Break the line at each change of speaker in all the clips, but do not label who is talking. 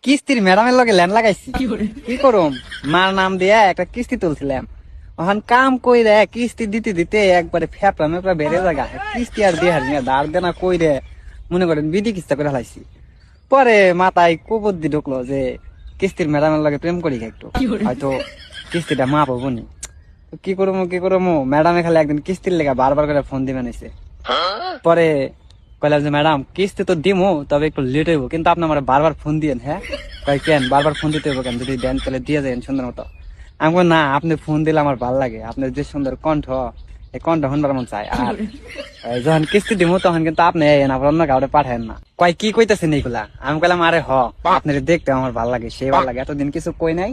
কিস্তির ম্যাডামের লগে ল্যান্ড লাগাইছি। কি করুম, মার নাম দিয়ে একটা কিস্তি তুলছিলাম। ওখান কাম কই রে, কিস্তি দিতে দিতে একবারে ফেপড়া মেপড়া বেড়ে জায়গা, কিস্তি আর দিয়ে হারি না, ধার দেনা কই রে মনে করেন বিধি কিস্তা করে হালাইছি। পরে মাথায় কুবুদ্ধি ঢুকলো যে কিস্তির ম্যাডামের লগে প্রেম করি একটু, হয়তো কিস্তিটা মা পাবো নি। কি করবো ম্যাডামে খালি একদিন কিস্তির লেগে বারবার করে ফোন দিবেন এসে। পরে কইলাম যে ম্যাডাম কিস্তি তো দিমু, তবে একটু লেট হইব, কিন্তু আপনি আমার বারবার ফোন দিয়েন। হ্যাঁ কই কেন বারবার ফোন দিতে হইব কেন, যদি দেন তাহলে দিয়ে যাবেন সুন্দর মতো। আমি কই না, আপনি ফোন দিলে আমার ভালো লাগে, আপনার যে সুন্দর কণ্ঠ, এই কণ্ঠ শুনবার মন চায়। আর যখন কিস্তি দিমু তখন কিন্তু আপনি আবার অন্য কাউরে পাঠায়েন না। কয় কি কইতেছেন এইগুলা? আমি কইলাম আরে আপনার দেখতে আমার ভালো লাগে, সেই ভালো লাগে, এতদিন কিছু কই নাই,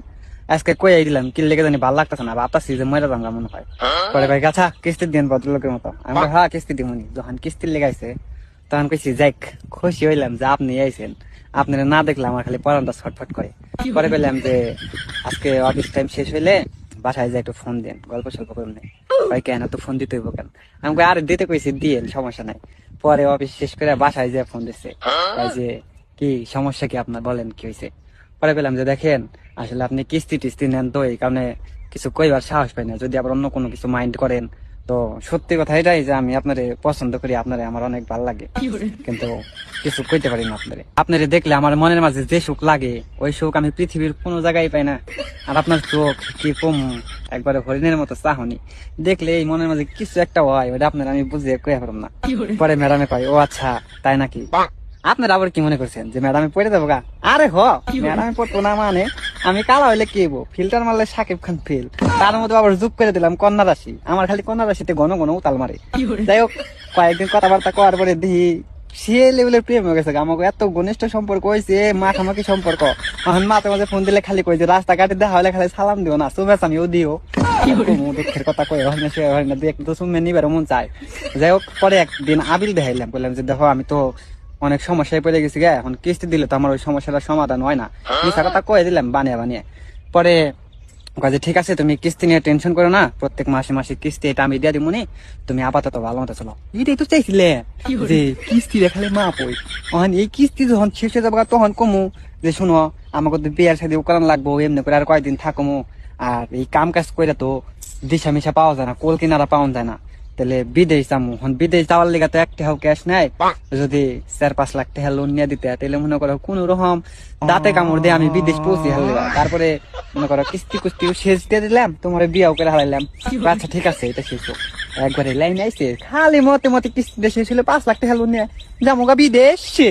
আজকে কই দিলাম, কি লেগে জানি ভালো লাগতেছে না, ভাবতাছি যে মরে যাঙ্গা মনে হয়। পরে ভাই আচ্ছা কিস্তি দিন ভদ্রলোকের মতো। আমি কই হ্যাঁ কিস্তি দিমুনি। যখন কিস্তির লেগাইছে তখন কইছি যাক, খুশি হইলাম যে আপনি আইছেন, আপনারা না দেখলে আমার খালি পরানটা ছটফট করে। পরে পেলাম যে আজকে অফিস টাইম শেষ হইলে বাসায় যাই একটু ফোন দেন, গল্প সল্প করুন। ভাই কেন তো ফোন দিতে হইব কেন? আমি কই আরে দিতে কইছি দিয়েন, সমস্যা নাই। পরে অফিস শেষ করে বাসায় যায় ফোন দিচ্ছে, যে কি সমস্যা কি আপনার, বলেন কি হয়েছে। পরে পেলাম যে দেখেন আসলে আপনি কিস্তি টিস্তি নেন তো এই কারণে কিছু কইবার সাহস পাই না, যদি আবার অন্য কোনো কিছু মাইন্ড করেন তো সত্যি কথা এটাই যে আমি আপনারে পছন্দ করি, আপনারে আমার অনেক ভালো লাগে, কিন্তু কিছু কইতে পারি না আপনারে। আপনারে দেখলে আমার মনের মাঝে যে সুখ লাগে ওই সুখ আমি পৃথিবীর কোনো জায়গায় পাই না। আর আপনার চোখ কি কম, একবারে হরিণের মতো চাহনি, দেখলে এই মনের মাঝে কিছু একটা হয়, ওটা আপনার আমি বুঝিয়ে কইয়া পারলাম না। পরে ম্যাডামে কয় ও আচ্ছা তাই নাকি, আপনারা আবার কি মনে করছেন যে ম্যাডামে পড়ে যাবো গা? আরে ম্যাডামে পড়তো না মানে আমি কালা হইলে কি হইব, ফিল্টার মারলে সাকিব খান ফেল, তার মধ্যে আবার যোগ করে দিলাম কন্যা রাশি, আমার খালি কন্যা রাশিতে ঘন ঘন উতাল মারে। যাই হোক কয়েকদিন কথাবার্তা করার পরে দেখি সে লেভেলের প্রেম হয়ে গেছে, আমাকে এত ঘনিষ্ঠ সম্পর্ক হয়েছে, মাখামাখি সম্পর্ক। এখন মাঝে মাঝে ফোন দিলে খালি কই যে রাস্তাঘাটে দেখা হলে খালি সালাম দিও না, শুভেচ্ছা আমিও দিও। দুঃখের কথা কই হয় না, সে হয় না, দুই একটু শুনে নিবার মন চায়। যাই হোক পরে একদিন আবিল দেখাইলাম, বললাম যে দেখো আমি তো অনেক সমস্যায় পড়ে গেছি গে, এখন কিস্তি দিলে তো আমার ওই সমস্যাটার সমাধান হয় না, মিশা কথা কয়ে দিলাম বানিয়ে বানিয়ে। পরে কাজে ঠিক আছে তুমি কিস্তি নিয়ে টেনশন করো না, প্রত্যেক মাসে মাসে কিস্তি এটা আমি দিয়ে দিব নি, তুমি আপাতত ভালো মতো চলো। এটাই তো চাইছিলে যে কিস্তি দেখালে মা পই, তখন এই কিস্তি যখন শেষ হয়ে যাবো তখন কমু যে শুনো আমাকে তো বিয়ার সাথে করান লাগবো, এমনি করে আর কয়েকদিন থাকমু। আর এই কাম কাজ করে তো দিশা মিশা পাওয়া যায় না, কোল কিনারা পাওয়া যায় না, তাহলে বিদেশ যাবো। বিদেশ যাওয়ার লেগে তো একটা ক্যাশ নাই, যদি 4-5 লাখ টাকা লোন নিয়ে দিতে তাহলে মনে করো কোন রকম দাঁতে কামড় দিয়ে আমি বিদেশ পৌঁছে হারলে, তারপরে মনে করো কিস্তি কুস্তি শেষ দিয়ে দিলাম, তোমার বিয়াও করে হারাইলাম। আচ্ছা ঠিক আছে এটা শেষ হোক, একবারে লাইন আইছে খালি মতে মতে কিস্তি শেষ হলে 5 লাখ টাকা লোন নিয়ে যাবো গা বিদেশে।